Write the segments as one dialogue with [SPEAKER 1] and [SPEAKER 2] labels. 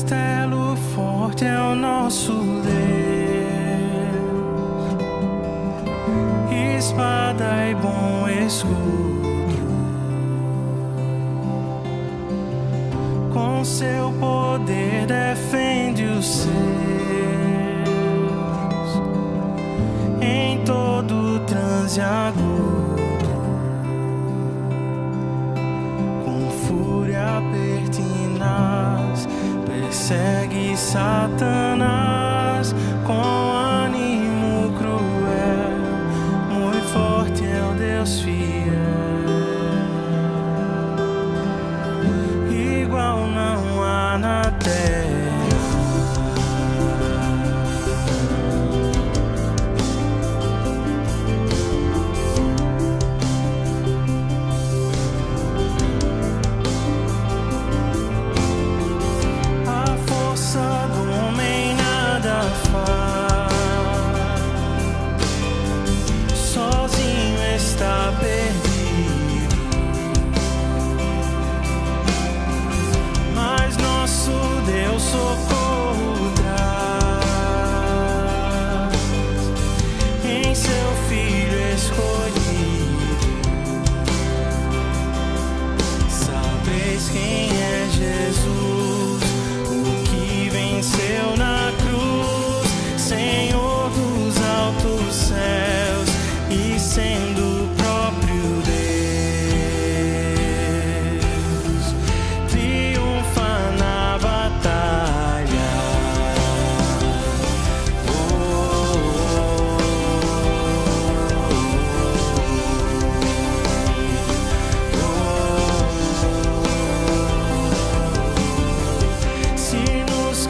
[SPEAKER 1] Castelo forte é o nosso Deus, espada e bom escudo, com seu poder defende os seus em todo transe agudo, com fúria pertinaz persegue Satanás, com ânimo cruel, muito forte é o Deus fiel, igual não há na terra. Socorro traz em seu Filho escolhido. Sabeis quem é Jesus, o que venceu na cruz, Senhor dos altos céus e sendo o próprio Deus, triunfa na batalha.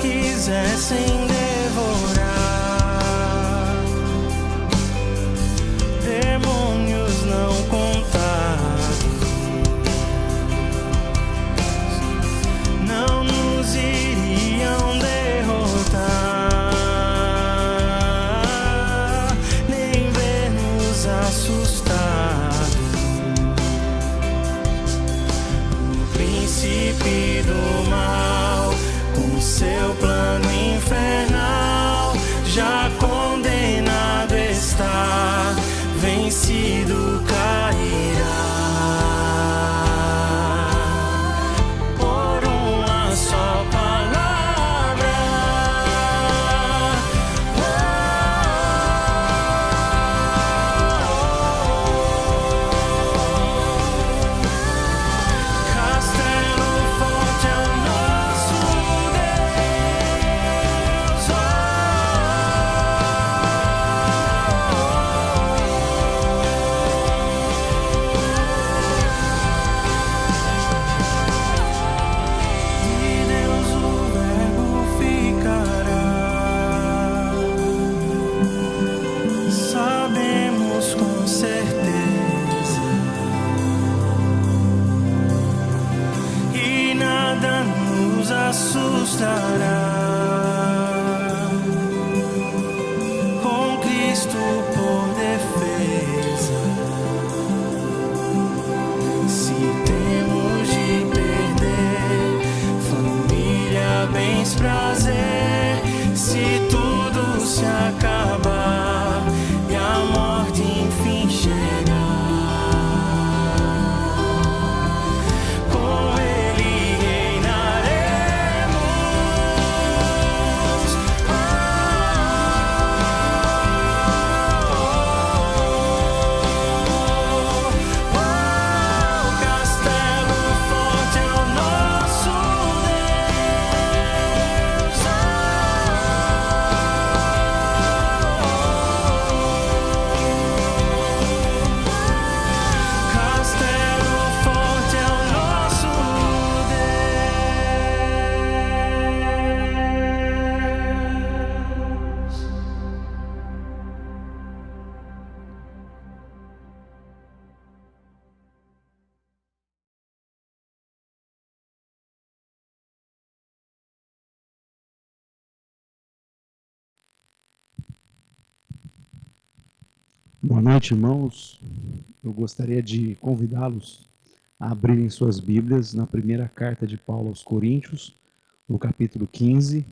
[SPEAKER 1] Quisessem devorar, demônios não contados, não nos iriam derrotar, nem ver-nos assustados. O príncipe do mal, com seu plano infernal, já condenado está, vencido cairá. Por uma só palavra, Castelo forte é o nosso Deus. De Deus o Verbo ficará, sabemos com certeza, e nada nos assustará. Com Cristo por defesa, se temos de perder família, bens, prazer, se tudo se acabar e a morte enfim chegar, com Ele reinaremos. O castelo forte é o nosso Deus. Castelo forte é o nosso Deus.
[SPEAKER 2] Boa noite, irmãos. Eu gostaria de convidá-los a abrirem suas Bíblias na primeira carta de Paulo aos Coríntios, no capítulo 15. O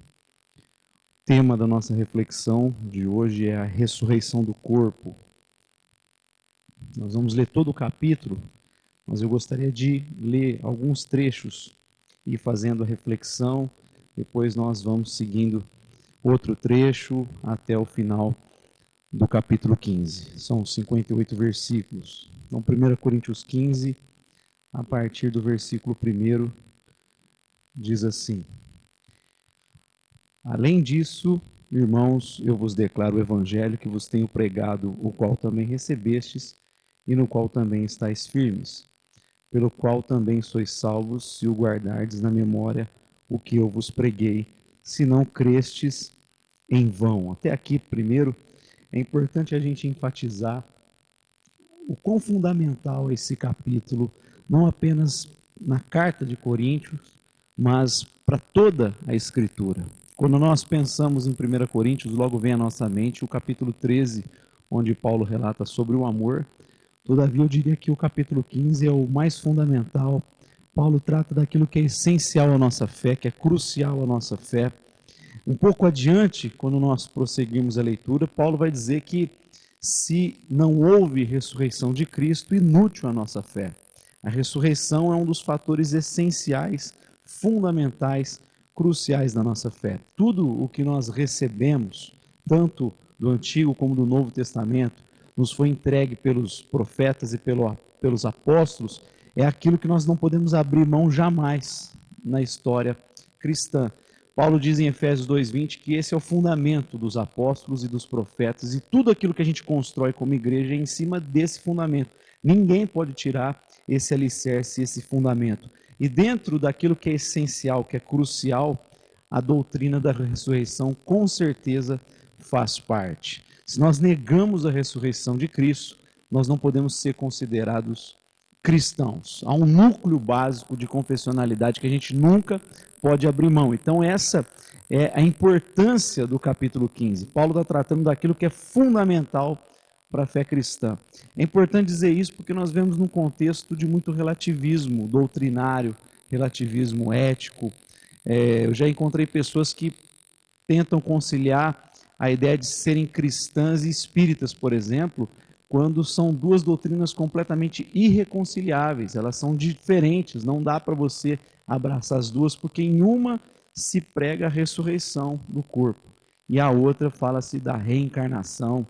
[SPEAKER 2] tema da nossa reflexão de hoje é a ressurreição do corpo. Nós vamos ler todo o capítulo, mas eu gostaria de ler alguns trechos e ir fazendo a reflexão. Depois nós vamos seguindo outro trecho até o final do capítulo 15. São 58 versículos. Então, 1 Coríntios 15, a partir do versículo 1, diz assim: Além disso, irmãos, eu vos declaro o evangelho que vos tenho pregado, o qual também recebestes, e no qual também estáis firmes, pelo qual também sois salvos, se o guardardes na memória o que eu vos preguei, se não crestes em vão. Até aqui, primeiro, é importante a gente enfatizar o quão fundamental é esse capítulo, não apenas na carta de Coríntios, mas para toda a Escritura. Quando nós pensamos em 1 Coríntios, logo vem à nossa mente o capítulo 13, onde Paulo relata sobre o amor. Todavia, eu diria que o capítulo 15 é o mais fundamental. Paulo trata daquilo que é essencial à nossa fé, que é crucial à nossa fé. Um pouco adiante, quando nós prosseguimos a leitura, Paulo vai dizer que se não houve ressurreição de Cristo, inútil a nossa fé. A ressurreição é um dos fatores essenciais, fundamentais, cruciais da nossa fé. Tudo o que nós recebemos, tanto do Antigo como do Novo Testamento, nos foi entregue pelos profetas e pelos apóstolos, é aquilo que nós não podemos abrir mão jamais na história cristã. Paulo diz em Efésios 2:20 que esse é o fundamento dos apóstolos e dos profetas, e tudo aquilo que a gente constrói como igreja é em cima desse fundamento. Ninguém pode tirar esse alicerce, esse fundamento. E dentro daquilo que é essencial, que é crucial, a doutrina da ressurreição com certeza faz parte. Se nós negamos a ressurreição de Cristo, nós não podemos ser considerados cristãos. Há um núcleo básico de confessionalidade que a gente nunca pode abrir mão. Então essa é a importância do capítulo 15. Paulo está tratando daquilo que é fundamental para a fé cristã. É importante dizer isso porque nós vemos num contexto de muito relativismo doutrinário, relativismo ético. Eu já encontrei pessoas que tentam conciliar a ideia de serem cristãs e espíritas, por exemplo, quando são duas doutrinas completamente irreconciliáveis. Elas são diferentes, não dá para você abraçar as duas, porque em uma se prega a ressurreição do corpo e a outra fala-se da reencarnação,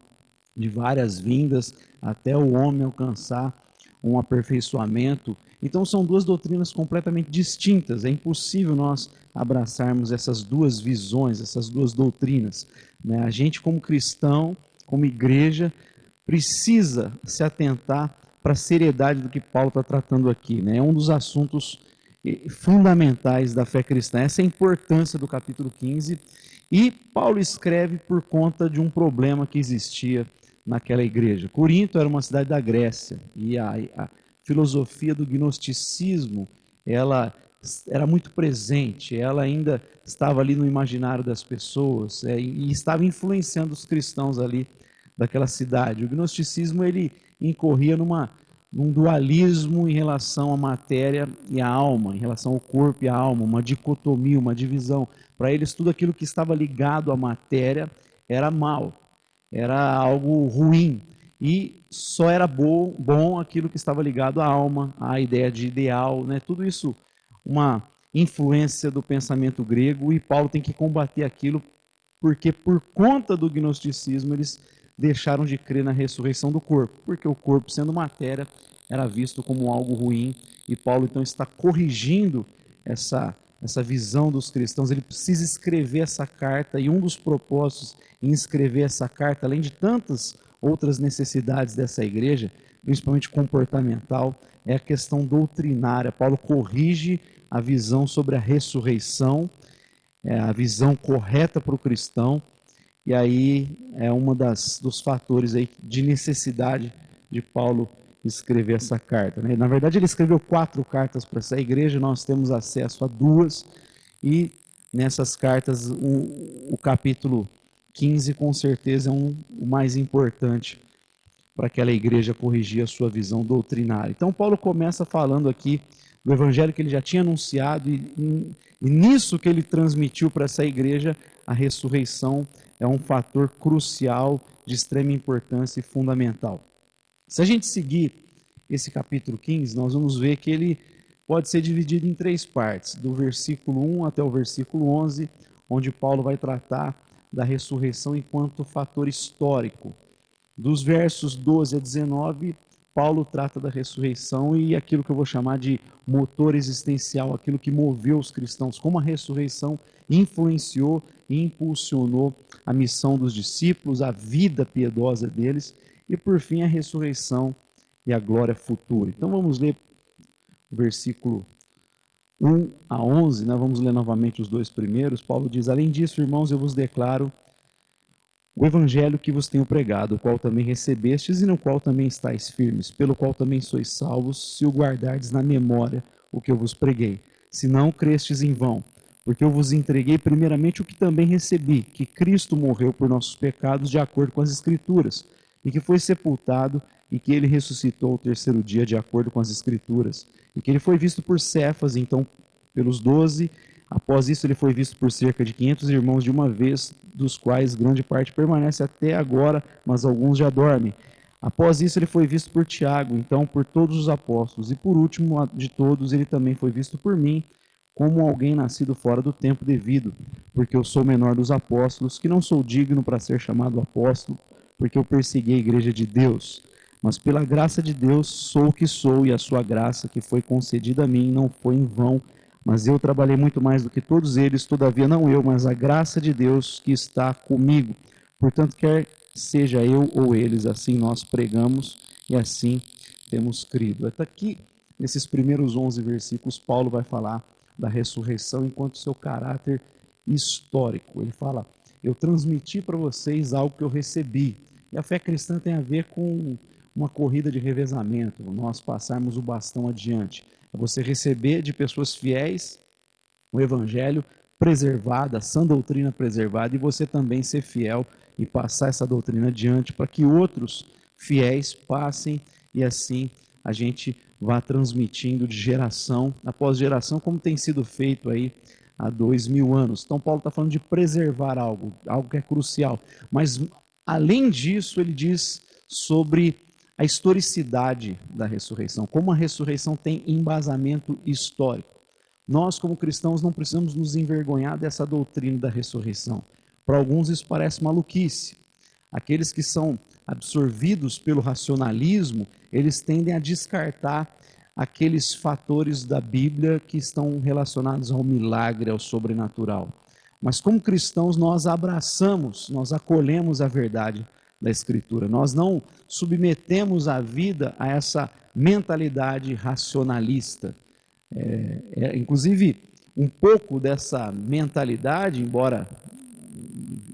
[SPEAKER 2] de várias vindas até o homem alcançar um aperfeiçoamento. Então são duas doutrinas completamente distintas. É impossível nós abraçarmos essas duas visões, essas duas doutrinas, né? A gente, como cristão, como igreja, precisa se atentar para a seriedade do que Paulo está tratando aqui, né? É um dos assuntos fundamentais da fé cristã. Essa é a importância do capítulo 15. E Paulo escreve por conta de um problema que existia naquela igreja. Corinto era uma cidade da Grécia e a filosofia do gnosticismo, ela era muito presente, ela ainda estava ali no imaginário das pessoas, e estava influenciando os cristãos ali daquela cidade. O gnosticismo, ele incorria num dualismo em relação à matéria e à alma, em relação ao corpo e à alma, uma dicotomia, uma divisão. Para eles, tudo aquilo que estava ligado à matéria era mal, era algo ruim, e só era bom aquilo que estava ligado à alma, à ideia de ideal, né? Tudo isso uma influência do pensamento grego, e Paulo tem que combater aquilo, porque por conta do gnosticismo eles deixaram de crer na ressurreição do corpo, porque o corpo, sendo matéria, era visto como algo ruim, e Paulo então está corrigindo essa visão dos cristãos. Ele precisa escrever essa carta, e um dos propósitos em escrever essa carta, além de tantas outras necessidades dessa igreja, principalmente comportamental, é a questão doutrinária. Paulo corrige a visão sobre a ressurreição, a visão correta para o cristão, e aí é uma dos fatores aí de necessidade de Paulo escrever essa carta, né? Na verdade, ele escreveu 4 cartas para essa igreja, nós temos acesso a 2, e nessas cartas o capítulo 15 com certeza é o mais importante para aquela igreja corrigir a sua visão doutrinária. Então Paulo começa falando aqui do evangelho que ele já tinha anunciado, e nisso que ele transmitiu para essa igreja, a ressurreição é um fator crucial, de extrema importância e fundamental. Se a gente seguir esse capítulo 15, nós vamos ver que ele pode ser dividido em 3 partes, do versículo 1 até o versículo 11, onde Paulo vai tratar da ressurreição enquanto fator histórico. Dos versos 12 a 19, Paulo trata da ressurreição e aquilo que eu vou chamar de motor existencial, aquilo que moveu os cristãos, como a ressurreição influenciou e impulsionou a missão dos discípulos, a vida piedosa deles e, por fim, a ressurreição e a glória futura. Então vamos ler o versículo 1 a 11, né? Vamos ler novamente os 2 primeiros. Paulo diz: além disso, irmãos, eu vos declaro o evangelho que vos tenho pregado, o qual também recebestes e no qual também estáis firmes, pelo qual também sois salvos, se o guardardes na memória o que eu vos preguei. Se não crestes em vão, porque eu vos entreguei primeiramente o que também recebi, que Cristo morreu por nossos pecados de acordo com as Escrituras, e que foi sepultado, e que ele ressuscitou ao 3º dia de acordo com as Escrituras, e que ele foi visto por Cefas, então pelos 12. Após isso, ele foi visto por cerca de 500 irmãos de uma vez, dos quais grande parte permanece até agora, mas alguns já dormem. Após isso, ele foi visto por Tiago, então por todos os apóstolos. E por último de todos, ele também foi visto por mim, como alguém nascido fora do tempo devido, porque eu sou o menor dos apóstolos, que não sou digno para ser chamado apóstolo, porque eu persegui a igreja de Deus. Mas pela graça de Deus sou o que sou, e a sua graça que foi concedida a mim não foi em vão. Mas eu trabalhei muito mais do que todos eles, todavia não eu, mas a graça de Deus que está comigo. Portanto, quer seja eu ou eles, assim nós pregamos e assim temos crido. Até aqui, nesses primeiros 11 versículos, Paulo vai falar da ressurreição enquanto seu caráter histórico. Ele fala: eu transmiti para vocês algo que eu recebi. E a fé cristã tem a ver com uma corrida de revezamento, nós passarmos o bastão adiante. É você receber de pessoas fiéis o evangelho preservado, a sã doutrina preservada, e você também ser fiel e passar essa doutrina adiante para que outros fiéis passem, e assim a gente vá transmitindo de geração após geração, como tem sido feito aí há 2000 anos. Então Paulo está falando de preservar algo que é crucial, mas além disso ele diz sobre a historicidade da ressurreição, como a ressurreição tem embasamento histórico. Nós, como cristãos, não precisamos nos envergonhar dessa doutrina da ressurreição. Para alguns isso parece maluquice. Aqueles que são absorvidos pelo racionalismo, eles tendem a descartar aqueles fatores da Bíblia que estão relacionados ao milagre, ao sobrenatural. Mas como cristãos, nós abraçamos, nós acolhemos a verdade da Escritura. Nós não submetemos a vida a essa mentalidade racionalista. Inclusive, um pouco dessa mentalidade, embora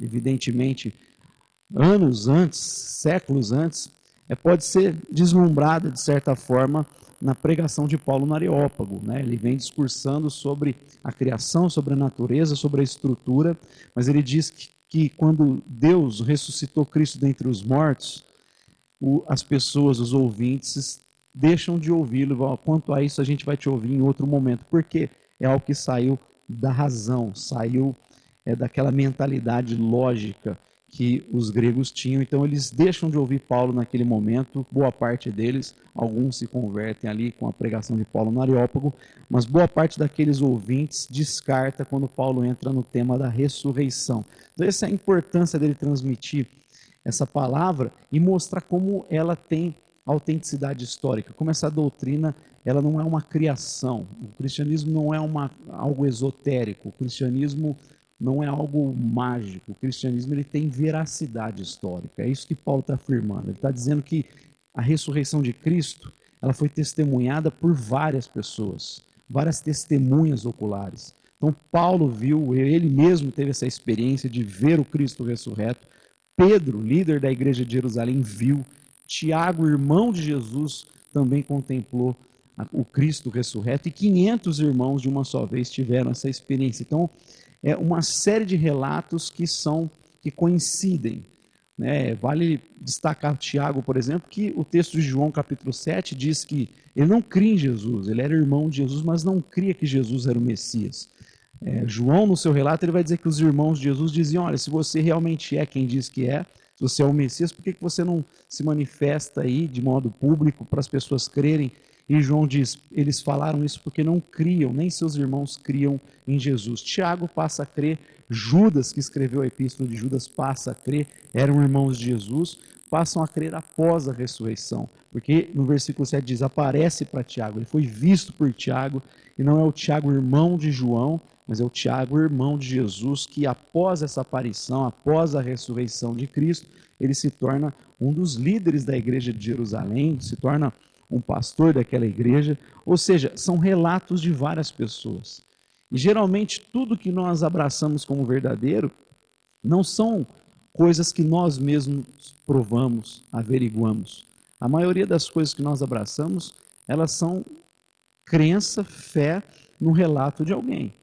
[SPEAKER 2] evidentemente anos antes, séculos antes, pode ser deslumbrada de certa forma na pregação de Paulo no Areópago, né? Ele vem discursando sobre a criação, sobre a natureza, sobre a estrutura, mas ele diz que quando Deus ressuscitou Cristo dentre os mortos, as pessoas, os ouvintes, deixam de ouvi-lo. Quanto a isso, a gente vai te ouvir em outro momento, porque é algo que saiu da razão, saiu daquela mentalidade lógica que os gregos tinham. Então eles deixam de ouvir Paulo naquele momento, boa parte deles, alguns se convertem ali com a pregação de Paulo no Areópago, mas boa parte daqueles ouvintes descarta quando Paulo entra no tema da ressurreição. Então essa é a importância dele transmitir essa palavra e mostrar como ela tem autenticidade histórica, como essa doutrina ela não é uma criação. O cristianismo não é algo esotérico, o cristianismo não é algo mágico. O cristianismo ele tem veracidade histórica. É isso que Paulo está afirmando. Ele está dizendo que a ressurreição de Cristo ela foi testemunhada por várias pessoas, várias testemunhas oculares. Então Paulo viu, ele mesmo teve essa experiência de ver o Cristo ressurreto. Pedro, líder da igreja de Jerusalém, viu. Tiago, irmão de Jesus, também contemplou o Cristo ressurreto. E 500 irmãos de uma só vez tiveram essa experiência. Então, é uma série de relatos que coincidem. né? Vale destacar Tiago, por exemplo, que o texto de João capítulo 7 diz que ele não cria em Jesus, ele era irmão de Jesus, mas não cria que Jesus era o Messias. João, no seu relato, ele vai dizer que os irmãos de Jesus diziam: olha, se você realmente é quem diz que é, se você é o Messias, por que você não se manifesta aí de modo público para as pessoas crerem? E João diz: eles falaram isso porque não criam, nem seus irmãos criam em Jesus. Tiago passa a crer, Judas, que escreveu a epístola de Judas, passa a crer, eram irmãos de Jesus, passam a crer após a ressurreição. Porque no versículo 7 diz: aparece para Tiago, ele foi visto por Tiago, e não é o Tiago irmão de João, mas é o Tiago, irmão de Jesus, que após essa aparição, após a ressurreição de Cristo, ele se torna um dos líderes da igreja de Jerusalém, se torna um pastor daquela igreja. Ou seja, são relatos de várias pessoas. E geralmente tudo que nós abraçamos como verdadeiro não são coisas que nós mesmos provamos, averiguamos. A maioria das coisas que nós abraçamos, elas são crença, fé no relato de alguém.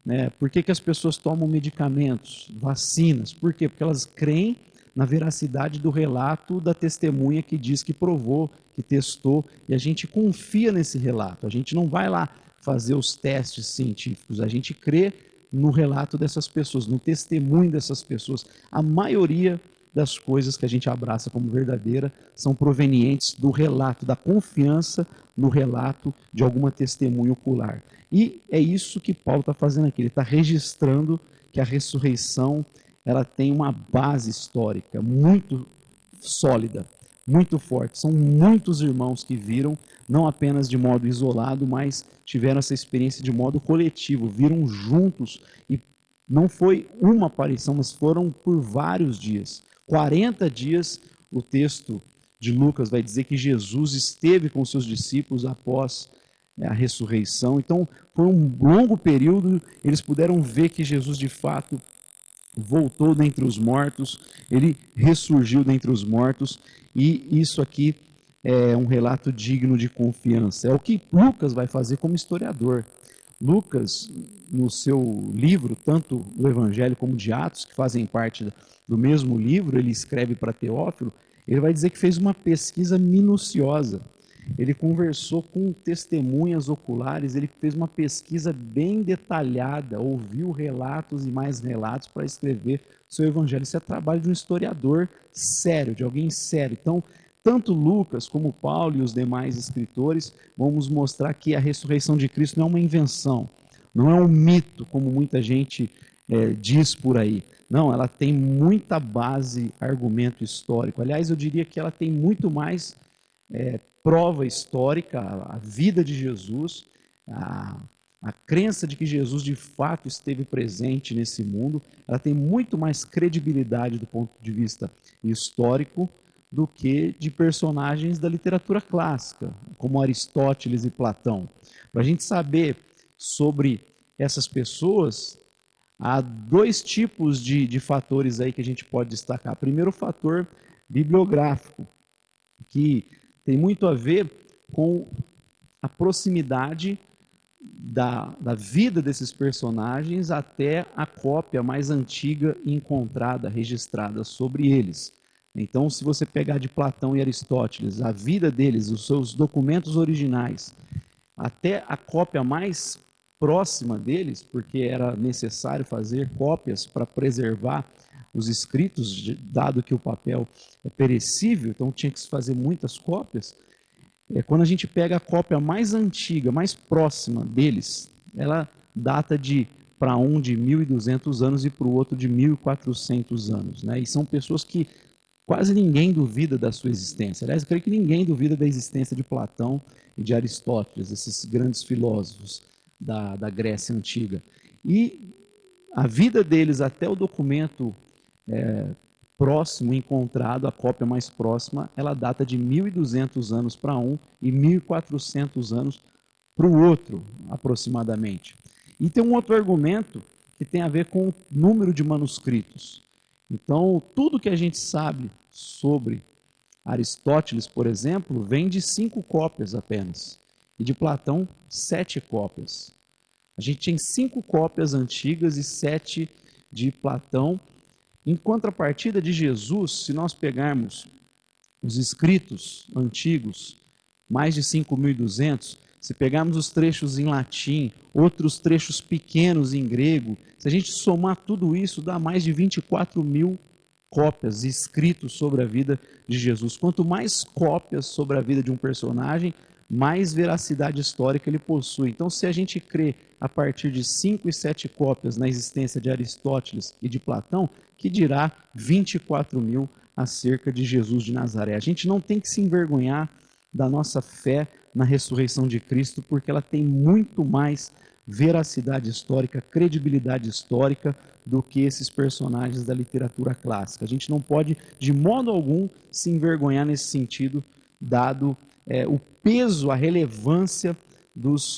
[SPEAKER 2] Né? Por que as pessoas tomam medicamentos, vacinas? Por quê? Porque elas creem na veracidade do relato da testemunha que diz que provou, que testou, e a gente confia nesse relato. A gente não vai lá fazer os testes científicos, a gente crê no relato dessas pessoas, no testemunho dessas pessoas. A maioria das coisas que a gente abraça como verdadeira são provenientes do relato, da confiança no relato de alguma testemunha ocular. E é isso que Paulo está fazendo aqui. Ele está registrando que a ressurreição ela tem uma base histórica muito sólida, muito forte. São muitos irmãos que viram, não apenas de modo isolado, mas tiveram essa experiência de modo coletivo, viram juntos. E não foi uma aparição, mas foram por vários dias. 40 dias, o texto de Lucas vai dizer que Jesus esteve com seus discípulos após a ressurreição. Então, foi um longo período, eles puderam ver que Jesus, de fato, voltou dentre os mortos, ele ressurgiu dentre os mortos, e isso aqui é um relato digno de confiança. É o que Lucas vai fazer como historiador. Lucas, no seu livro, tanto o Evangelho como de Atos, que fazem parte do mesmo livro, ele escreve para Teófilo, ele vai dizer que fez uma pesquisa minuciosa. Ele conversou com testemunhas oculares, ele fez uma pesquisa bem detalhada, ouviu relatos e mais relatos para escrever o seu evangelho. Isso é trabalho de um historiador sério, de alguém sério. Então, tanto Lucas como Paulo e os demais escritores vão nos mostrar que a ressurreição de Cristo não é uma invenção, não é um mito, como muita gente diz por aí. Não, ela tem muita base, argumento histórico. Aliás, eu diria que ela tem muito mais prova histórica, a vida de Jesus, a crença de que Jesus de fato esteve presente nesse mundo, ela tem muito mais credibilidade do ponto de vista histórico do que de personagens da literatura clássica, como Aristóteles e Platão. Para a gente saber sobre essas pessoas, há dois tipos de fatores aí que a gente pode destacar. Primeiro, o fator bibliográfico, que tem muito a ver com a proximidade da vida desses personagens até a cópia mais antiga encontrada, registrada sobre eles. Então, se você pegar de Platão e Aristóteles, a vida deles, os seus documentos originais, até a cópia mais próxima deles, porque era necessário fazer cópias para preservar os escritos, dado que o papel é perecível, então tinha que se fazer muitas cópias. Quando a gente pega a cópia mais antiga, mais próxima deles, ela data para um de 1.200 anos e para o outro de 1.400 anos. Né? E são pessoas que quase ninguém duvida da sua existência. Aliás, eu creio que ninguém duvida da existência de Platão e de Aristóteles, esses grandes filósofos da Grécia Antiga. E a vida deles até o documento próximo, encontrado, a cópia mais próxima, ela data de 1.200 anos para um e 1.400 anos para o outro, aproximadamente. E tem um outro argumento que tem a ver com o número de manuscritos. Então, tudo que a gente sabe sobre Aristóteles, por exemplo, vem de 5 cópias apenas, e de Platão, 7 cópias. A gente tem 5 cópias antigas e 7 de Platão, Em contrapartida de Jesus, se nós pegarmos os escritos antigos, mais de 5.200, se pegarmos os trechos em latim, outros trechos pequenos em grego, se a gente somar tudo isso, dá mais de 24.000 cópias escritos sobre a vida de Jesus. Quanto mais cópias sobre a vida de um personagem, mais veracidade histórica ele possui. Então, se a gente crê a partir de 5 e 7 cópias na existência de Aristóteles e de Platão, que dirá 24.000 acerca de Jesus de Nazaré. A gente não tem que se envergonhar da nossa fé na ressurreição de Cristo, porque ela tem muito mais veracidade histórica, credibilidade histórica do que esses personagens da literatura clássica. A gente não pode, de modo algum, se envergonhar nesse sentido, dado o peso, a relevância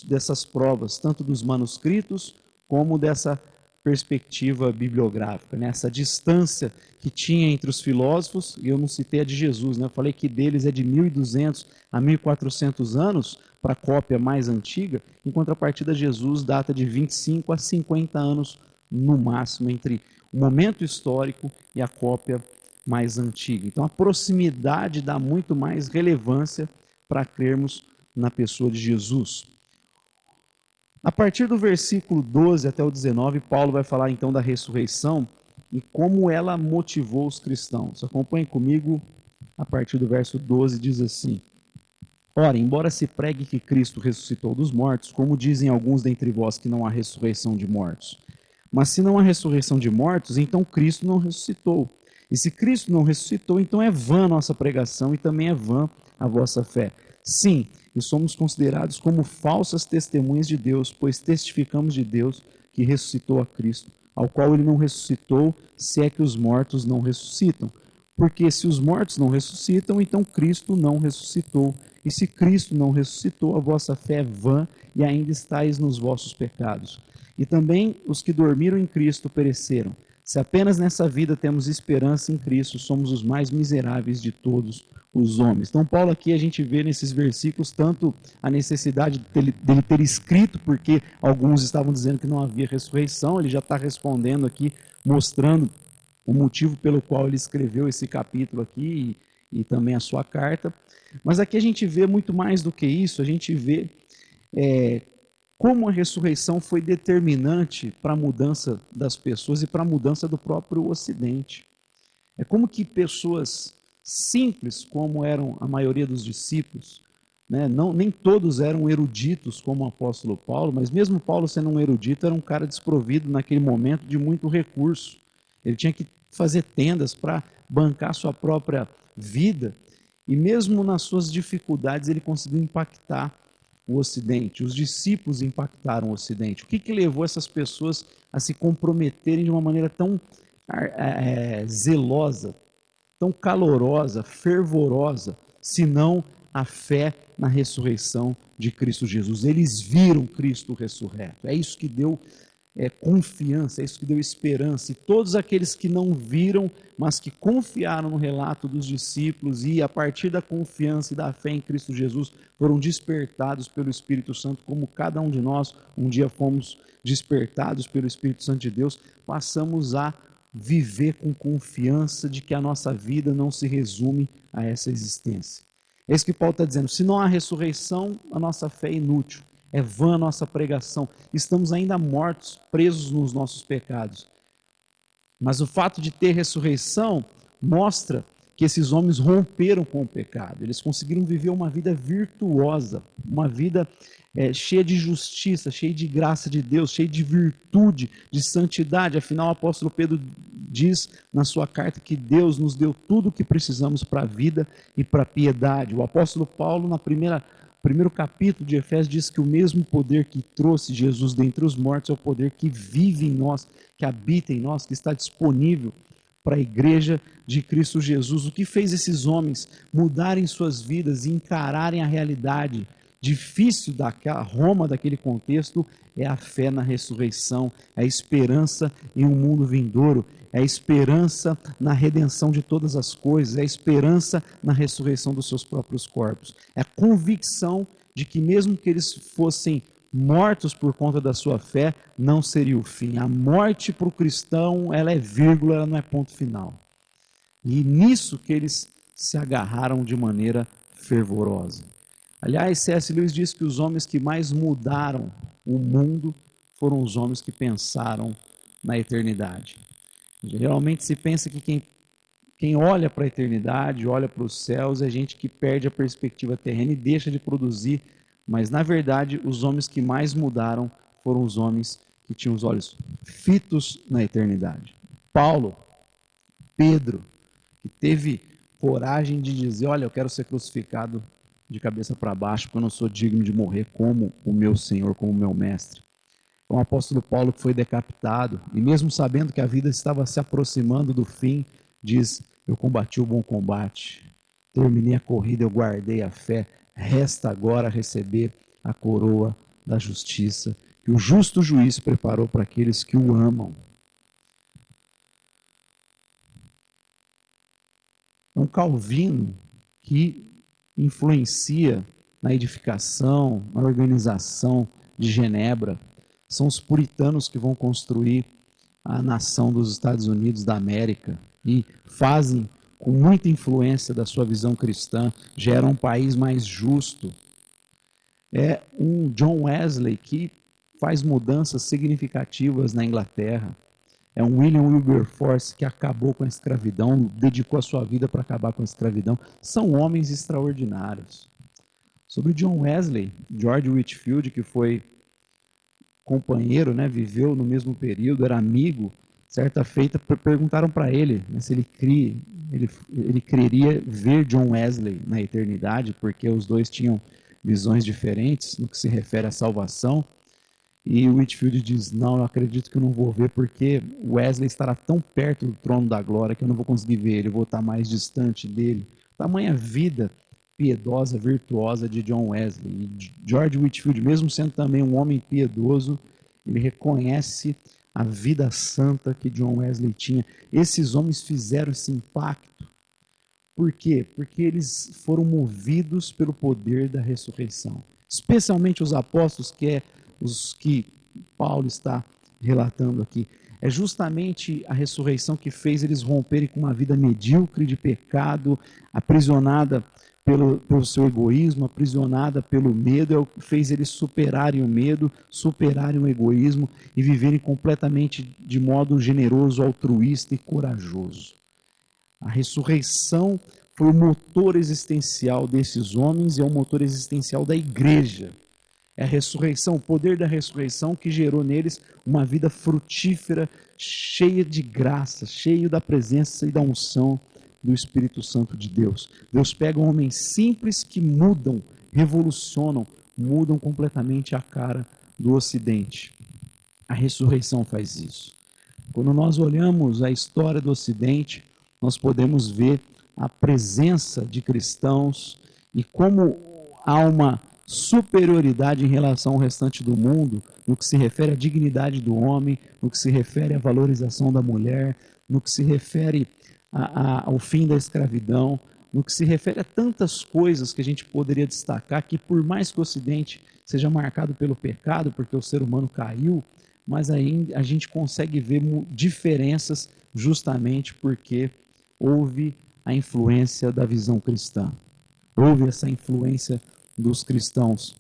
[SPEAKER 2] dessas provas, tanto dos manuscritos como dessa perspectiva bibliográfica, né? Essa distância que tinha entre os filósofos, e eu não citei a de Jesus, né? Eu falei que deles é de 1.200 a 1.400 anos, para a cópia mais antiga, em contrapartida Jesus data de 25 a 50 anos no máximo, entre o momento histórico e a cópia mais antiga. Então a proximidade dá muito mais relevância para crermos na pessoa de Jesus. A partir do versículo 12 até o 19, Paulo vai falar então da ressurreição e como ela motivou os cristãos. Acompanhe comigo, a partir do verso 12, diz assim: Ora, embora se pregue que Cristo ressuscitou dos mortos, como dizem alguns dentre vós que não há ressurreição de mortos. Mas se não há ressurreição de mortos, então Cristo não ressuscitou. E se Cristo não ressuscitou, então é vã a nossa pregação e também é vã a vossa fé. Sim, e somos considerados como falsas testemunhas de Deus, pois testificamos de Deus que ressuscitou a Cristo, ao qual ele não ressuscitou, se é que os mortos não ressuscitam. Porque se os mortos não ressuscitam, então Cristo não ressuscitou. E se Cristo não ressuscitou, a vossa fé é vã e ainda estáis nos vossos pecados. E também os que dormiram em Cristo pereceram. Se apenas nessa vida temos esperança em Cristo, somos os mais miseráveis de todos os homens. Então, Paulo aqui a gente vê nesses versículos tanto a necessidade dele ter escrito, porque alguns estavam dizendo que não havia ressurreição, ele já está respondendo aqui, mostrando o motivo pelo qual ele escreveu esse capítulo aqui e também a sua carta. Mas aqui a gente vê muito mais do que isso, a gente vê como a ressurreição foi determinante para a mudança das pessoas e para a mudança do próprio Ocidente. É como que pessoas simples, como eram a maioria dos discípulos, né? Nem todos eram eruditos como o apóstolo Paulo, mas mesmo Paulo sendo um erudito, era um cara desprovido naquele momento de muito recurso. Ele tinha que fazer tendas para bancar sua própria vida, e mesmo nas suas dificuldades ele conseguiu impactar o Ocidente. Os discípulos impactaram o Ocidente. O que levou essas pessoas a se comprometerem de uma maneira tão zelosa, tão calorosa, fervorosa, senão a fé na ressurreição de Cristo Jesus? Eles viram Cristo ressurreto. É isso que deu confiança, é isso que deu esperança. E todos aqueles que não viram, mas que confiaram no relato dos discípulos e a partir da confiança e da fé em Cristo Jesus foram despertados pelo Espírito Santo, como cada um de nós um dia fomos despertados pelo Espírito Santo de Deus, passamos a viver com confiança de que a nossa vida não se resume a essa existência. É isso que Paulo está dizendo. Se não há ressurreição, a nossa fé é inútil. É vã a nossa pregação. Estamos ainda mortos, presos nos nossos pecados. Mas o fato de ter ressurreição mostra que esses homens romperam com o pecado. Eles conseguiram viver uma vida virtuosa, uma vida cheia de justiça, cheia de graça de Deus, cheia de virtude, de santidade. Afinal, o apóstolo Pedro diz na sua carta que Deus nos deu tudo o que precisamos para a vida e para a piedade. O apóstolo Paulo, no primeiro capítulo de Efésios, diz que o mesmo poder que trouxe Jesus dentre os mortos é o poder que vive em nós, que habita em nós, que está disponível para a igreja de Cristo Jesus. O que fez esses homens mudarem suas vidas e encararem a realidade difícil daquela Roma, daquele contexto, é a fé na ressurreição, é a esperança em um mundo vindouro, é a esperança na redenção de todas as coisas, é a esperança na ressurreição dos seus próprios corpos. É a convicção de que mesmo que eles fossem mortos por conta da sua fé, não seria o fim. A morte para o cristão, ela é vírgula, ela não é ponto final. E nisso que eles se agarraram de maneira fervorosa. Aliás, C.S. Lewis diz que os homens que mais mudaram o mundo foram os homens que pensaram na eternidade. Geralmente se pensa que quem olha para a eternidade, olha para os céus, é gente que perde a perspectiva terrena e deixa de produzir. Mas, na verdade, os homens que mais mudaram foram os homens que tinham os olhos fitos na eternidade. Paulo, Pedro, que teve coragem de dizer, olha, eu quero ser crucificado de cabeça para baixo, porque eu não sou digno de morrer como o meu Senhor, como o meu mestre. O apóstolo Paulo que foi decapitado, e mesmo sabendo que a vida estava se aproximando do fim, diz, eu combati o bom combate, terminei a corrida, eu guardei a fé, resta agora receber a coroa da justiça, que o justo juiz preparou para aqueles que o amam. É um Calvino que influencia na edificação, na organização de Genebra. São os puritanos que vão construir a nação dos Estados Unidos da América e fazem, com muita influência da sua visão cristã, geram um país mais justo. É um John Wesley que faz mudanças significativas na Inglaterra. É um William Wilberforce que acabou com a escravidão, dedicou a sua vida para acabar com a escravidão. São homens extraordinários. Sobre John Wesley, George Whitefield, que foi companheiro, né, viveu no mesmo período, era amigo, certa feita perguntaram para ele, né, se ele queria ver John Wesley na eternidade, porque os dois tinham visões diferentes no que se refere à salvação. E o Whitefield diz, não, eu acredito que eu não vou ver, porque Wesley estará tão perto do trono da glória que eu não vou conseguir ver ele, eu vou estar mais distante dele. Tamanha vida piedosa, virtuosa de John Wesley. E George Whitefield, mesmo sendo também um homem piedoso, ele reconhece a vida santa que John Wesley tinha. Esses homens fizeram esse impacto. Por quê? Porque eles foram movidos pelo poder da ressurreição. Especialmente os apóstolos, que é os que Paulo está relatando aqui. É justamente a ressurreição que fez eles romperem com uma vida medíocre de pecado, aprisionada pelo seu egoísmo, aprisionada pelo medo, é o que fez eles superarem o medo, superarem o egoísmo e viverem completamente de modo generoso, altruísta e corajoso. A ressurreição foi o motor existencial desses homens e é o motor existencial da igreja. É a ressurreição, o poder da ressurreição que gerou neles uma vida frutífera, cheia de graça, cheia da presença e da unção do Espírito Santo de Deus. Deus pega homens simples que mudam, revolucionam, mudam completamente a cara do Ocidente. A ressurreição faz isso. Quando nós olhamos a história do Ocidente, nós podemos ver a presença de cristãos e como há uma superioridade em relação ao restante do mundo, no que se refere à dignidade do homem, no que se refere à valorização da mulher, no que se refere ao fim da escravidão, no que se refere a tantas coisas que a gente poderia destacar, que por mais que o Ocidente seja marcado pelo pecado, porque o ser humano caiu, mas aí a gente consegue ver diferenças justamente porque houve a influência da visão cristã. Houve essa influência dos cristãos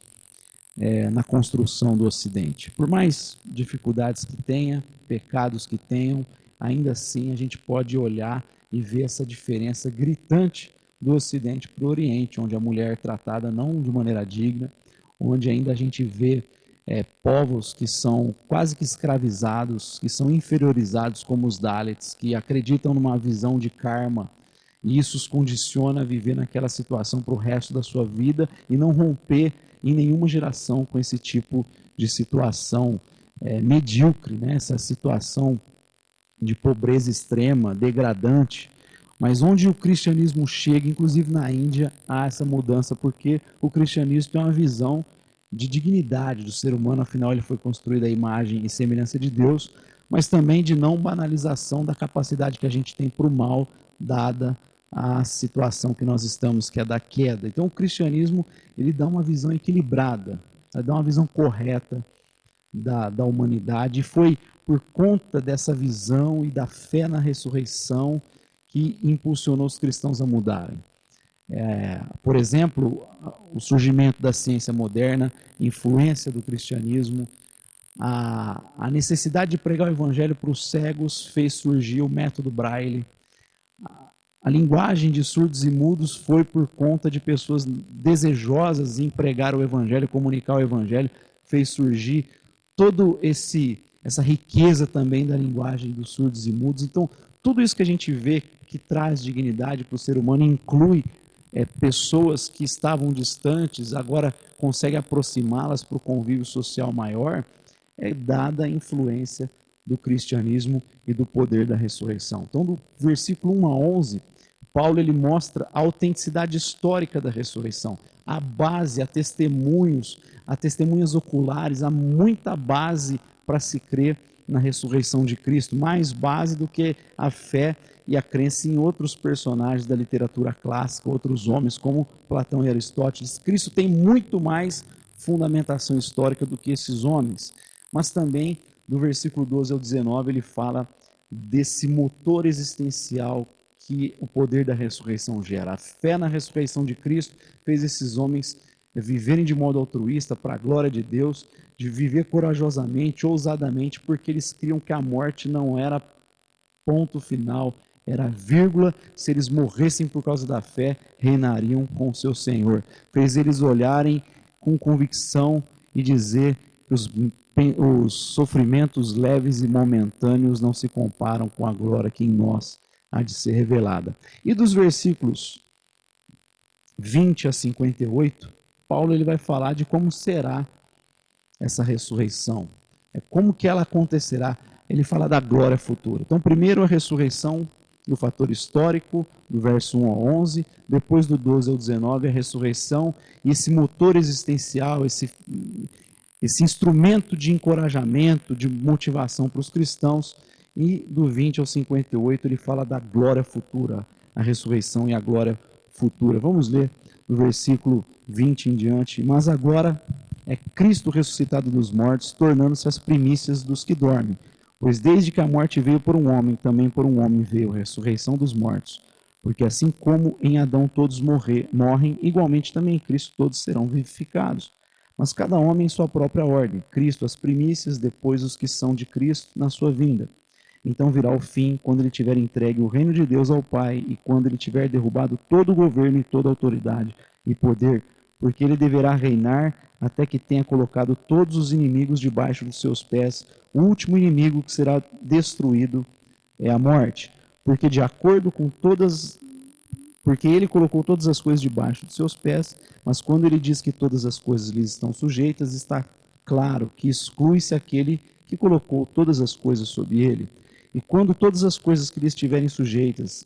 [SPEAKER 2] na construção do Ocidente. Por mais dificuldades que tenha, pecados que tenham, ainda assim a gente pode olhar e ver essa diferença gritante do Ocidente para o Oriente, onde a mulher é tratada não de maneira digna, onde ainda a gente vê povos que são quase que escravizados, que são inferiorizados como os Dalits, que acreditam numa visão de karma, e isso os condiciona a viver naquela situação para o resto da sua vida e não romper em nenhuma geração com esse tipo de situação medíocre, né? Essa situação de pobreza extrema, degradante. Mas onde o cristianismo chega, inclusive na Índia, há essa mudança, porque o cristianismo tem uma visão de dignidade do ser humano, afinal ele foi construído à imagem e semelhança de Deus, mas também de não banalização da capacidade que a gente tem para o mal, dada a situação que nós estamos, que é da queda. Então o cristianismo, ele dá uma visão equilibrada. ela dá uma visão correta da humanidade. E foi por conta dessa visão e da fé na ressurreição que impulsionou os cristãos a mudarem. Por exemplo, o surgimento da ciência moderna, influência do cristianismo, a necessidade de pregar o evangelho para os cegos fez surgir o método Braille. A linguagem de surdos e mudos foi por conta de pessoas desejosas em pregar o evangelho, comunicar o evangelho, fez surgir todo essa riqueza também da linguagem dos surdos e mudos. Então, tudo isso que a gente vê que traz dignidade para o ser humano inclui pessoas que estavam distantes, agora consegue aproximá-las para o convívio social maior, dada a influência do cristianismo e do poder da ressurreição. Então, do versículo 1 a 11, Paulo ele mostra a autenticidade histórica da ressurreição, a base, a testemunhas oculares, há muita base para se crer na ressurreição de Cristo, mais base do que a fé e a crença em outros personagens da literatura clássica, outros homens como Platão e Aristóteles. Cristo tem muito mais fundamentação histórica do que esses homens, mas também do versículo 12 ao 19 ele fala desse motor existencial que o poder da ressurreição gera. A fé na ressurreição de Cristo fez esses homens viverem de modo altruísta para a glória de Deus, de viver corajosamente, ousadamente, porque eles criam que a morte não era ponto final, era vírgula. Se eles morressem por causa da fé, reinariam com o seu Senhor. Fez eles olharem com convicção e dizer que os sofrimentos leves e momentâneos não se comparam com a glória que em nós há de ser revelada. E dos versículos 20 a 58, Paulo ele vai falar de como será essa ressurreição, como que ela acontecerá. Ele fala da glória futura. Então, primeiro a ressurreição do fator histórico, do verso 1 ao 11, depois do 12 ao 19, a ressurreição e esse motor existencial, esse instrumento de encorajamento, de motivação para os cristãos. E do 20 ao 58 ele fala da glória futura, a ressurreição e a glória futura. Vamos ler do versículo 20 em diante. Mas agora é Cristo ressuscitado dos mortos, tornando-se as primícias dos que dormem. Pois desde que a morte veio por um homem, também por um homem veio a ressurreição dos mortos. Porque assim como em Adão todos morrem, igualmente também em Cristo todos serão vivificados. Mas cada homem em sua própria ordem. Cristo as primícias, depois os que são de Cristo na sua vinda. Então virá o fim, quando ele tiver entregue o reino de Deus ao Pai, e quando ele tiver derrubado todo o governo e toda a autoridade e poder, porque ele deverá reinar até que tenha colocado todos os inimigos debaixo dos seus pés. O último inimigo que será destruído é a morte, porque ele colocou todas as coisas debaixo dos seus pés, mas quando ele diz que todas as coisas lhes estão sujeitas, está claro que exclui-se aquele que colocou todas as coisas sob ele. E quando todas as coisas que lhe estiverem sujeitas,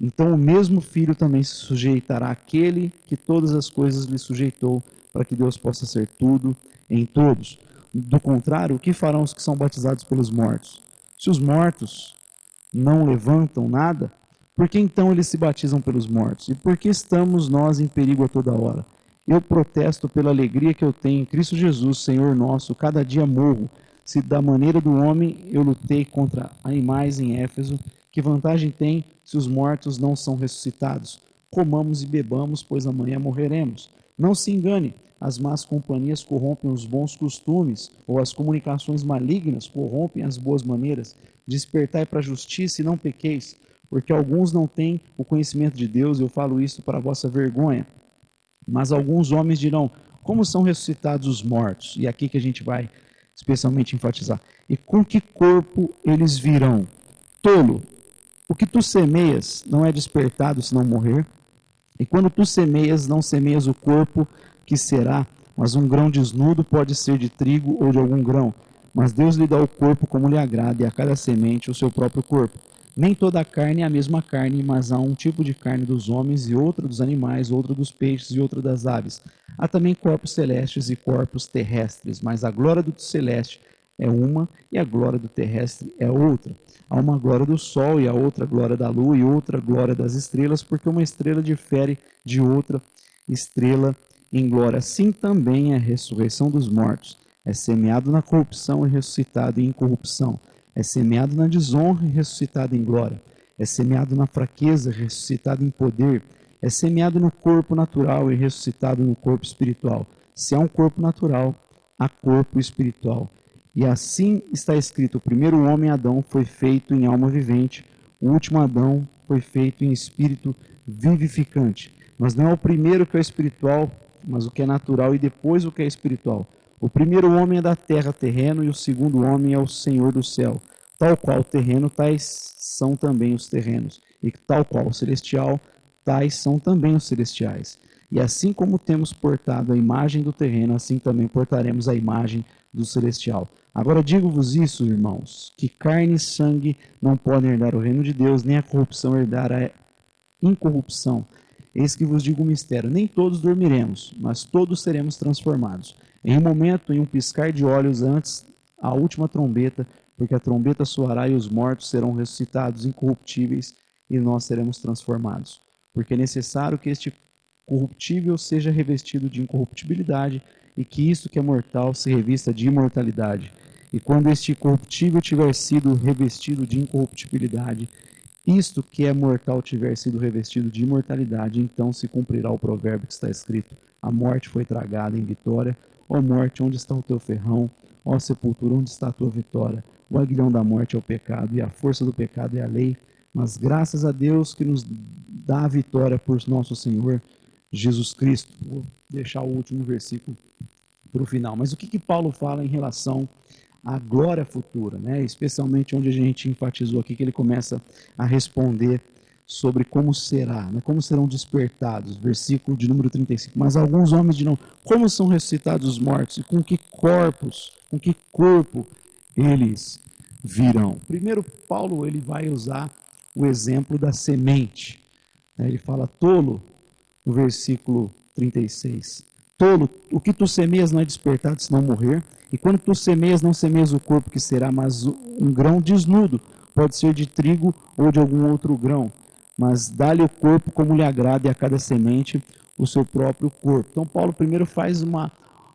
[SPEAKER 2] então o mesmo Filho também se sujeitará àquele que todas as coisas lhe sujeitou, para que Deus possa ser tudo em todos. Do contrário, o que farão os que são batizados pelos mortos? Se os mortos não levantam nada, por que então eles se batizam pelos mortos? E por que estamos nós em perigo a toda hora? Eu protesto pela alegria que eu tenho em Cristo Jesus, Senhor nosso, cada dia morro. Se da maneira do homem eu lutei contra animais em Éfeso, que vantagem tem se os mortos não são ressuscitados? Comamos e bebamos, pois amanhã morreremos. Não se engane, as más companhias corrompem os bons costumes, ou as comunicações malignas corrompem as boas maneiras. Despertai para a justiça e não pequeis, porque alguns não têm o conhecimento de Deus, eu falo isso para a vossa vergonha. Mas alguns homens dirão, como são ressuscitados os mortos? E aqui que a gente vai especialmente enfatizar. E com que corpo eles virão? Tolo, o que tu semeias não é despertado se não morrer? E quando tu semeias, não semeias o corpo que será, mas um grão desnudo pode ser de trigo ou de algum grão. Mas Deus lhe dá o corpo como lhe agrada, e a cada semente o seu próprio corpo. Nem toda a carne é a mesma carne, mas há um tipo de carne dos homens, e outra dos animais, outra dos peixes e outra das aves. Há também corpos celestes e corpos terrestres, mas a glória do celeste é uma e a glória do terrestre é outra. Há uma glória do sol e a outra glória da lua e outra glória das estrelas, porque uma estrela difere de outra estrela em glória, assim também é a ressurreição dos mortos. É semeado na corrupção e ressuscitado em incorrupção. É semeado na desonra e ressuscitado em glória. É semeado na fraqueza, ressuscitado em poder. É semeado no corpo natural e ressuscitado no corpo espiritual. Se há um corpo natural, há corpo espiritual. E assim está escrito: o primeiro homem, Adão, foi feito em alma vivente, o último Adão foi feito em espírito vivificante. Mas não é o primeiro que é espiritual, mas o que é natural, e depois o que é espiritual. O primeiro homem é da terra, terreno, e o segundo homem é o Senhor do céu. Tal qual o terreno, tais são também os terrenos. E tal qual o celestial, tais são também os celestiais. E assim como temos portado a imagem do terreno, assim também portaremos a imagem do celestial. Agora digo-vos isso, irmãos, que carne e sangue não podem herdar o reino de Deus, nem a corrupção herdar a incorrupção. Eis que vos digo um mistério: nem todos dormiremos, mas todos seremos transformados. Em um momento, em um piscar de olhos, antes a última trombeta, porque a trombeta soará e os mortos serão ressuscitados incorruptíveis e nós seremos transformados. Porque é necessário que este corruptível seja revestido de incorruptibilidade e que isto que é mortal se revista de imortalidade. E quando este corruptível tiver sido revestido de incorruptibilidade, isto que é mortal tiver sido revestido de imortalidade, então se cumprirá o provérbio que está escrito: a morte foi tragada em vitória. Ó morte, onde está o teu ferrão? Ó sepultura, onde está a tua vitória? O aguilhão da morte é o pecado, e a força do pecado é a lei. Mas graças a Deus que nos dá a vitória por nosso Senhor Jesus Cristo. Vou deixar o último versículo para o final. Mas o que Paulo fala em relação à glória futura, né? Especialmente onde a gente enfatizou aqui que ele começa a responder sobre como será, né? Como serão despertados, versículo de número 35. Mas alguns homens dirão: como são ressuscitados os mortos, e com que corpos, com que corpo eles virão? Primeiro, Paulo ele vai usar o exemplo da semente. Ele fala: tolo, no versículo 36. Tolo, o que tu semeias não é despertado senão morrer. E quando tu semeias, não semeias o corpo que será, mas um grão desnudo. Pode ser de trigo ou de algum outro grão. Mas dá-lhe o corpo como lhe agrada, e a cada semente o seu próprio corpo. Então Paulo primeiro faz uma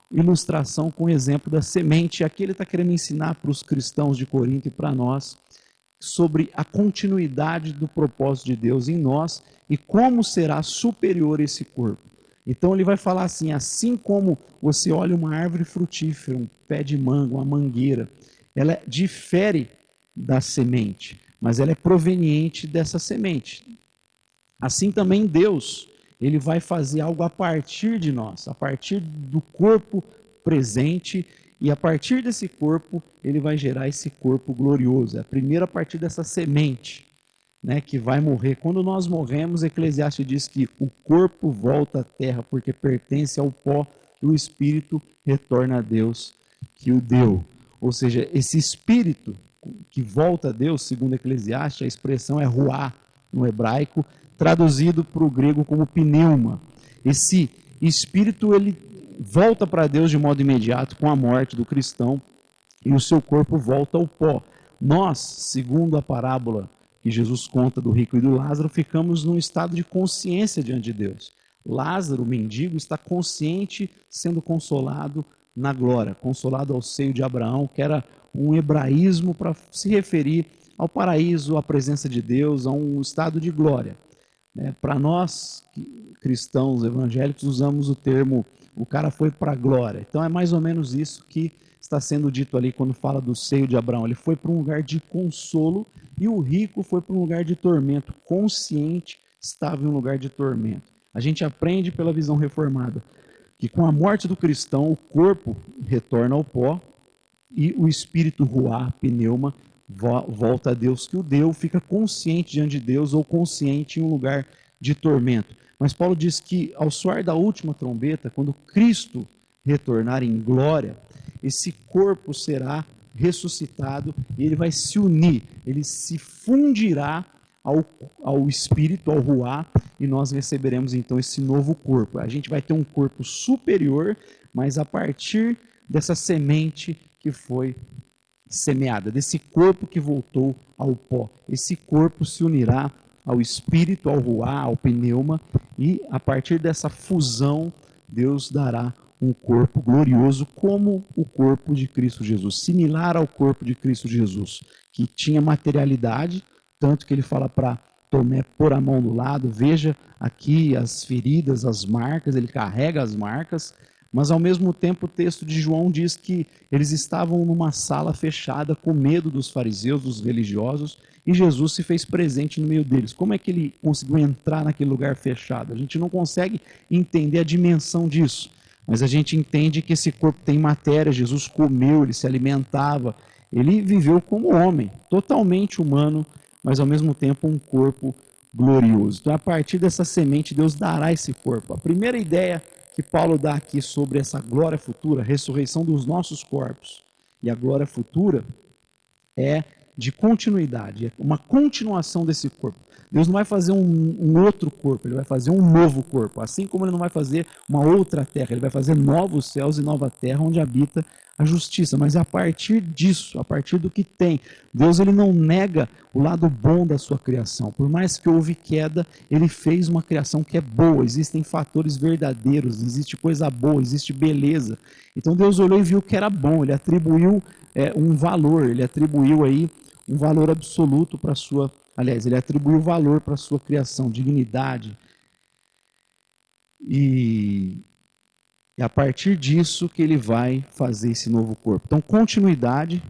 [SPEAKER 2] ilustração com o exemplo da semente. Aqui ele está querendo ensinar para os cristãos de Corinto e para nós sobre a continuidade do propósito de Deus em nós e como será superior esse corpo. Então ele vai falar assim como você olha uma árvore frutífera, um pé de manga, uma mangueira, ela difere da semente, mas ela é proveniente dessa semente. Assim também Deus, ele vai fazer algo a partir de nós, a partir do corpo presente, e a partir desse corpo, ele vai gerar esse corpo glorioso. É a primeira a partir dessa semente, né, que vai morrer. Quando nós morremos, Eclesiastes diz que o corpo volta à terra, porque pertence ao pó, e o espírito retorna a Deus que o deu. Ou seja, esse espírito que volta a Deus, segundo Eclesiastes, a expressão é ruá no hebraico, traduzido para o grego como pneuma. Esse espírito, ele volta para Deus de modo imediato com a morte do cristão e o seu corpo volta ao pó. Nós, segundo a parábola que Jesus conta do rico e do Lázaro, ficamos num estado de consciência diante de Deus. Lázaro, o mendigo, está consciente, sendo consolado na glória, consolado ao seio de Abraão, que era um hebraísmo para se referir ao paraíso, à presença de Deus, a um estado de glória. Para nós, cristãos evangélicos, usamos o termo o cara foi para a glória. Então é mais ou menos isso que está sendo dito ali quando fala do seio de Abraão. Ele foi para um lugar de consolo e o rico foi para um lugar de tormento. Consciente, estava em um lugar de tormento. A gente aprende pela visão reformada que com a morte do cristão o corpo retorna ao pó e o espírito ruá, pneuma, volta a Deus que o deu, fica consciente diante de Deus ou consciente em um lugar de tormento. Mas Paulo diz que ao soar da última trombeta, quando Cristo retornar em glória, esse corpo será ressuscitado e ele vai se unir, ele se fundirá ao Espírito, ao Ruá, e nós receberemos então esse novo corpo. A gente vai ter um corpo superior, mas a partir dessa semente que foi semeada, desse corpo que voltou ao pó. Esse corpo se unirá ao Espírito, ao Ruá, ao pneuma, e a partir dessa fusão Deus dará um corpo glorioso como o corpo de Cristo Jesus, similar ao corpo de Cristo Jesus, que tinha materialidade, tanto que ele fala para Tomé pôr a mão no lado, veja aqui as feridas, as marcas, ele carrega as marcas, mas ao mesmo tempo o texto de João diz que eles estavam numa sala fechada com medo dos fariseus, dos religiosos, e Jesus se fez presente no meio deles. Como é que ele conseguiu entrar naquele lugar fechado? A gente não consegue entender a dimensão disso, mas a gente entende que esse corpo tem matéria, Jesus comeu, ele se alimentava, ele viveu como homem, totalmente humano, mas ao mesmo tempo um corpo glorioso. Então, a partir dessa semente, Deus dará esse corpo. A primeira ideia que Paulo dá aqui sobre essa glória futura, a ressurreição dos nossos corpos e a glória futura, é de continuidade, é uma continuação desse corpo. Deus não vai fazer um outro corpo, ele vai fazer um novo corpo. Assim como ele não vai fazer uma outra terra, ele vai fazer novos céus e nova terra onde habita a justiça. Mas é a partir disso, a partir do que tem, Deus ele não nega o lado bom da sua criação. Por mais que houve queda, ele fez uma criação que é boa. Existem fatores verdadeiros, existe coisa boa, existe beleza. Então Deus olhou e viu que era bom, ele atribuiu um valor, ele atribuiu aí um valor absoluto para a sua, aliás, ele atribuiu valor para a sua criação, dignidade. E é a partir disso que ele vai fazer esse novo corpo. Então, continuidade,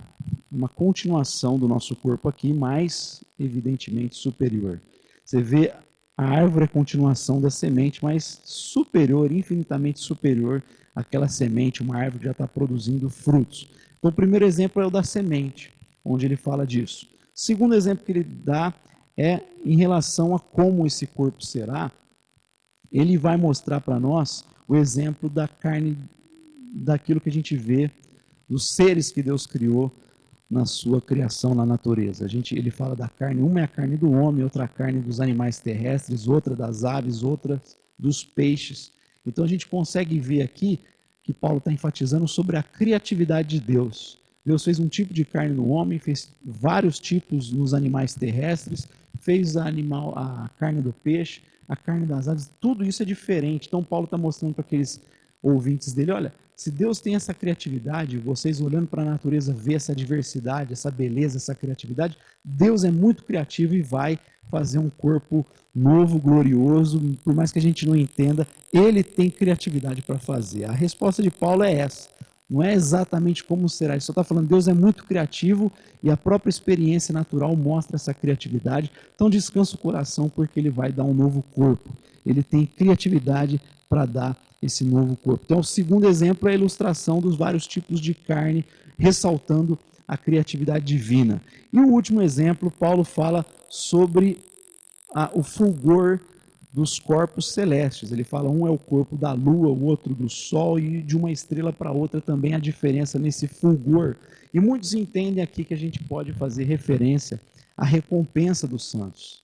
[SPEAKER 2] uma continuação do nosso corpo aqui, mas evidentemente superior. Você vê a árvore é a continuação da semente, mas superior, infinitamente superior àquela semente, uma árvore que já está produzindo frutos. Então, o primeiro exemplo é o da semente, onde ele fala disso. O segundo exemplo que ele dá é em relação a como esse corpo será. Ele vai mostrar para nós o exemplo da carne, daquilo que a gente vê, dos seres que Deus criou na sua criação na natureza. Ele fala da carne, uma é a carne do homem, outra a carne dos animais terrestres, outra das aves, outra dos peixes. Então a gente consegue ver aqui que Paulo está enfatizando sobre a criatividade de Deus. Deus fez um tipo de carne no homem, fez vários tipos nos animais terrestres, fez a carne do peixe, a carne das aves, tudo isso é diferente. Então Paulo está mostrando para aqueles ouvintes dele, olha, se Deus tem essa criatividade, vocês olhando para a natureza vê essa diversidade, essa beleza, essa criatividade, Deus é muito criativo e vai fazer um corpo novo, glorioso, por mais que a gente não entenda, ele tem criatividade para fazer. A resposta de Paulo é essa. Não é exatamente como será, ele só está falando, Deus é muito criativo e a própria experiência natural mostra essa criatividade. Então descansa o coração porque ele vai dar um novo corpo. Ele tem criatividade para dar esse novo corpo. Então o segundo exemplo é a ilustração dos vários tipos de carne, ressaltando a criatividade divina. E o último exemplo, Paulo fala sobre o fulgor dos corpos celestes. Ele fala, um é o corpo da lua, o outro do sol, e de uma estrela para outra também a diferença nesse fulgor. E muitos entendem aqui que a gente pode fazer referência à recompensa dos santos.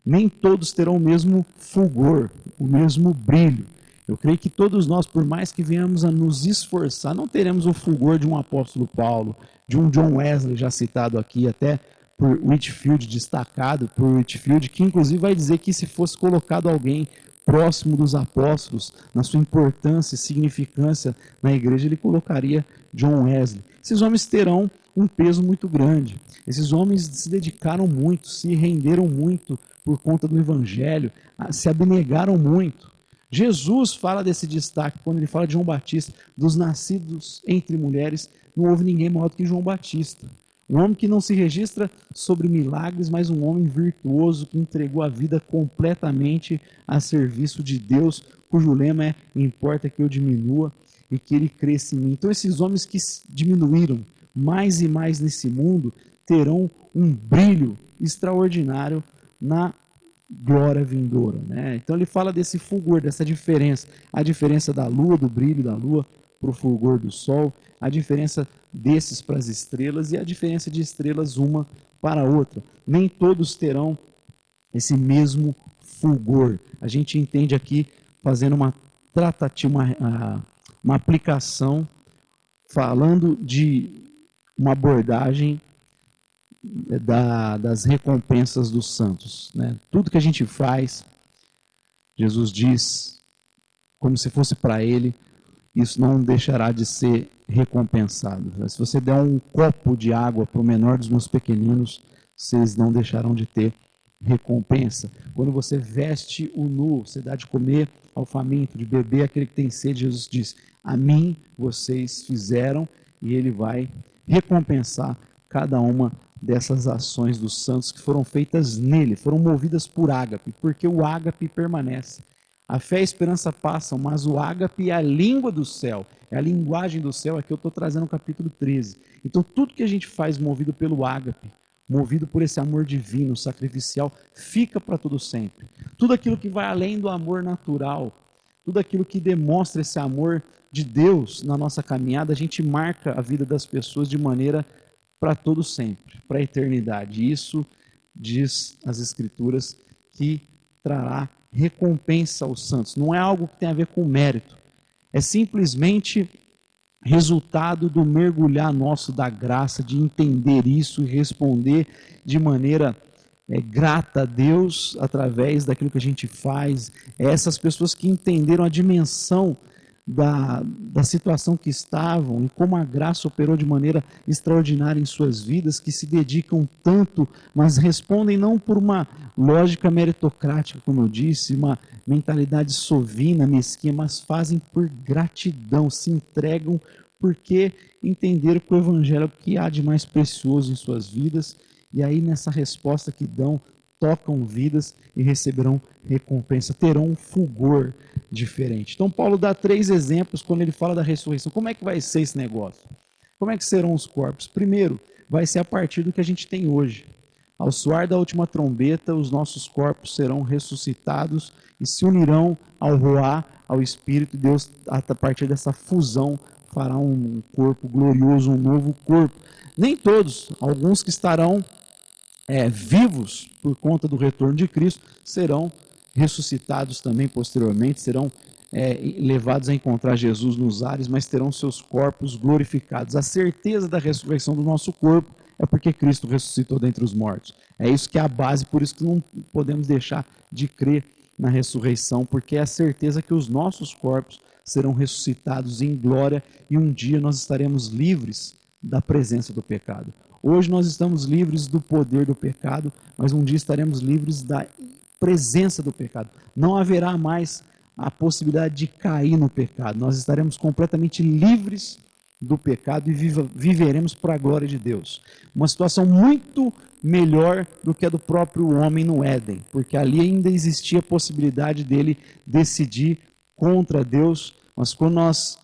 [SPEAKER 2] Nem todos terão o mesmo fulgor, o mesmo brilho. Eu creio que todos nós, por mais que venhamos a nos esforçar, não teremos o fulgor de um apóstolo Paulo, de um John Wesley, já citado aqui, até por Whitefield, destacado por Whitefield, que inclusive vai dizer que se fosse colocado alguém próximo dos apóstolos, na sua importância e significância na igreja, ele colocaria John Wesley. Esses homens terão um peso muito grande. Esses homens se dedicaram muito, se renderam muito por conta do evangelho, se abnegaram muito. Jesus fala desse destaque, quando ele fala de João Batista, dos nascidos entre mulheres, não houve ninguém maior do que João Batista. Um homem que não se registra sobre milagres, mas um homem virtuoso que entregou a vida completamente a serviço de Deus, cujo lema é, importa que eu diminua e que ele cresça em mim. Então esses homens que diminuíram mais e mais nesse mundo, terão um brilho extraordinário na glória vindoura. Então ele fala desse fulgor, dessa diferença, a diferença da lua, do brilho da lua para o fulgor do sol, a diferença desses para as estrelas e a diferença de estrelas uma para a outra. Nem todos terão esse mesmo fulgor. A gente entende aqui, fazendo uma tratativa, uma aplicação, falando de uma abordagem das recompensas dos santos. Tudo que a gente faz, Jesus diz, como se fosse para ele, isso não deixará de ser recompensado. Se você der um copo de água para o menor dos meus pequeninos, vocês não deixarão de ter recompensa. Quando você veste o nu, você dá de comer ao faminto, de beber aquele que tem sede, Jesus diz: a mim vocês fizeram, e ele vai recompensar cada uma dessas ações dos santos que foram feitas nele, foram movidas por ágape, porque o ágape permanece. A fé e a esperança passam, mas o ágape é a língua do céu, é a linguagem do céu, é que eu estou trazendo no capítulo 13. Então tudo que a gente faz movido pelo ágape, movido por esse amor divino, sacrificial, fica para todo sempre. Tudo aquilo que vai além do amor natural, tudo aquilo que demonstra esse amor de Deus na nossa caminhada, a gente marca a vida das pessoas de maneira para todo sempre, para a eternidade. Isso diz as Escrituras que trará recompensa aos santos. Não é algo que tem a ver com mérito, é simplesmente resultado do mergulhar nosso da graça, de entender isso e responder de maneira grata a Deus através daquilo que a gente faz. Essas pessoas que entenderam a dimensão da situação que estavam e como a graça operou de maneira extraordinária em suas vidas, que se dedicam tanto, mas respondem não por uma lógica meritocrática, como eu disse, uma mentalidade sovina, mesquinha, mas fazem por gratidão, se entregam porque entenderam que o Evangelho é o que há de mais precioso em suas vidas, e aí nessa resposta que dão, tocam vidas e receberão recompensa, terão um fulgor diferente. Então Paulo dá 3 exemplos quando ele fala da ressurreição. Como é que vai ser esse negócio? Como é que serão os corpos? Primeiro, vai ser a partir do que a gente tem hoje. Ao soar da última trombeta, os nossos corpos serão ressuscitados e se unirão ao Ruá, ao Espírito. Deus, a partir dessa fusão, fará um corpo glorioso, um novo corpo. Nem todos, alguns que estarão vivos por conta do retorno de Cristo, serão ressuscitados também posteriormente, serão levados a encontrar Jesus nos ares, mas terão seus corpos glorificados. A certeza da ressurreição do nosso corpo é porque Cristo ressuscitou dentre os mortos. É isso que é a base, por isso que não podemos deixar de crer na ressurreição, porque é a certeza que os nossos corpos serão ressuscitados em glória e um dia nós estaremos livres da presença do pecado. Hoje nós estamos livres do poder do pecado, mas um dia estaremos livres da presença do pecado. Não haverá mais a possibilidade de cair no pecado. Nós estaremos completamente livres do pecado e viveremos para a glória de Deus. Uma situação muito melhor do que a do próprio homem no Éden, porque ali ainda existia a possibilidade dele decidir contra Deus, mas quando nós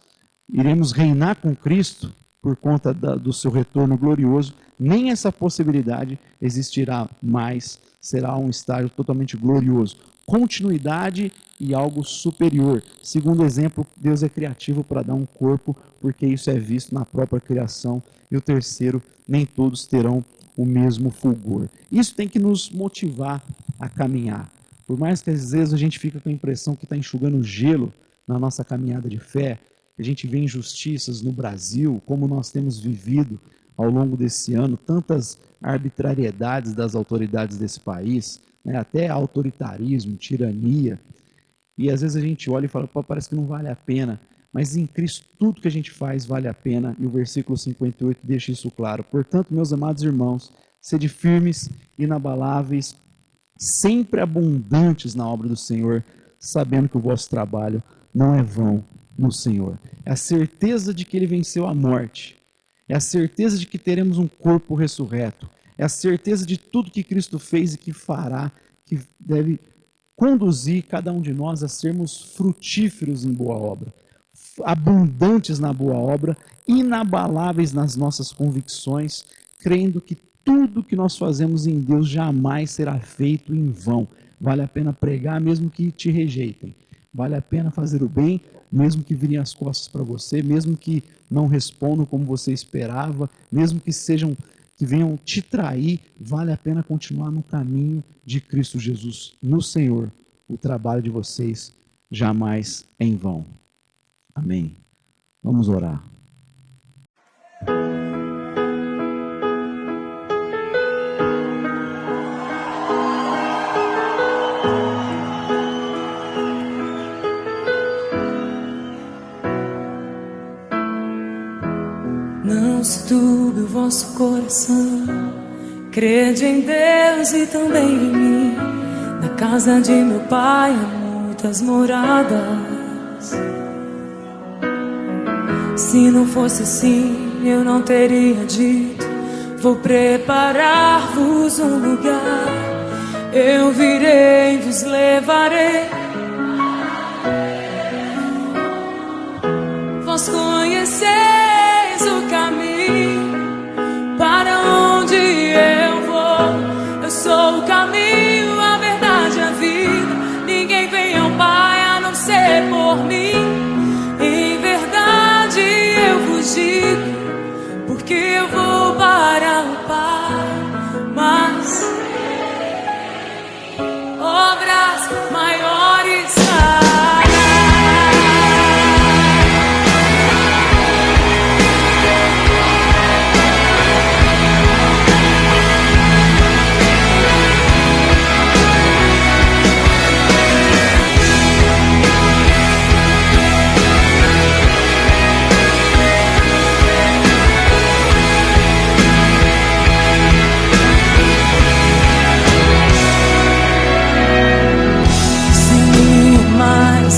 [SPEAKER 2] iremos reinar com Cristo, por conta do seu retorno glorioso, nem essa possibilidade existirá mais, será um estágio totalmente glorioso. Continuidade e algo superior. Segundo exemplo, Deus é criativo para dar um corpo, porque isso é visto na própria criação. E o terceiro, nem todos terão o mesmo fulgor. Isso tem que nos motivar a caminhar. Por mais que às vezes a gente fica com a impressão que está enxugando gelo na nossa caminhada de fé, a gente vê injustiças no Brasil, como nós temos vivido ao longo desse ano, tantas arbitrariedades das autoridades desse país, né, até autoritarismo, tirania, e às vezes a gente olha e fala, pô, parece que não vale a pena, mas em Cristo tudo que a gente faz vale a pena, e o versículo 58 deixa isso claro. Portanto, meus amados irmãos, sede firmes, inabaláveis, sempre abundantes na obra do Senhor, sabendo que o vosso trabalho não é vão no Senhor. É a certeza de que Ele venceu a morte, é a certeza de que teremos um corpo ressurreto, é a certeza de tudo que Cristo fez e que fará, que deve conduzir cada um de nós a sermos frutíferos em boa obra, abundantes na boa obra, inabaláveis nas nossas convicções, crendo que tudo que nós fazemos em Deus jamais será feito em vão. Vale a pena pregar mesmo que te rejeitem. Vale a pena fazer o bem, mesmo que virem as costas para você, mesmo que não respondam como você esperava, mesmo que venham te trair, vale a pena continuar no caminho de Cristo Jesus, no Senhor. O trabalho de vocês jamais é em vão. Amém. Vamos orar.
[SPEAKER 3] perturbe o vosso coração. Crede em Deus e também em mim. Na casa de meu pai há muitas moradas. Se não fosse assim, eu não teria dito: vou preparar-vos um lugar. Eu virei, vos levarei. Vós conheceis o caminho para onde eu vou. Eu sou o caminho, a verdade e a vida. Ninguém vem ao Pai a não ser por mim. Em verdade eu vos digo, porque eu vou para o Pai. Mas obras maiores fará.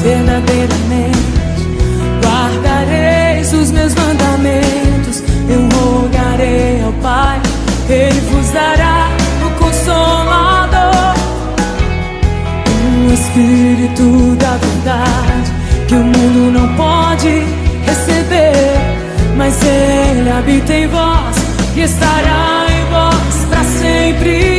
[SPEAKER 3] Verdadeiramente guardareis os meus mandamentos. Eu rogarei ao Pai, Ele vos dará o Consolador, o Espírito da verdade, que o mundo não pode receber, mas Ele habita em vós e estará em vós para sempre.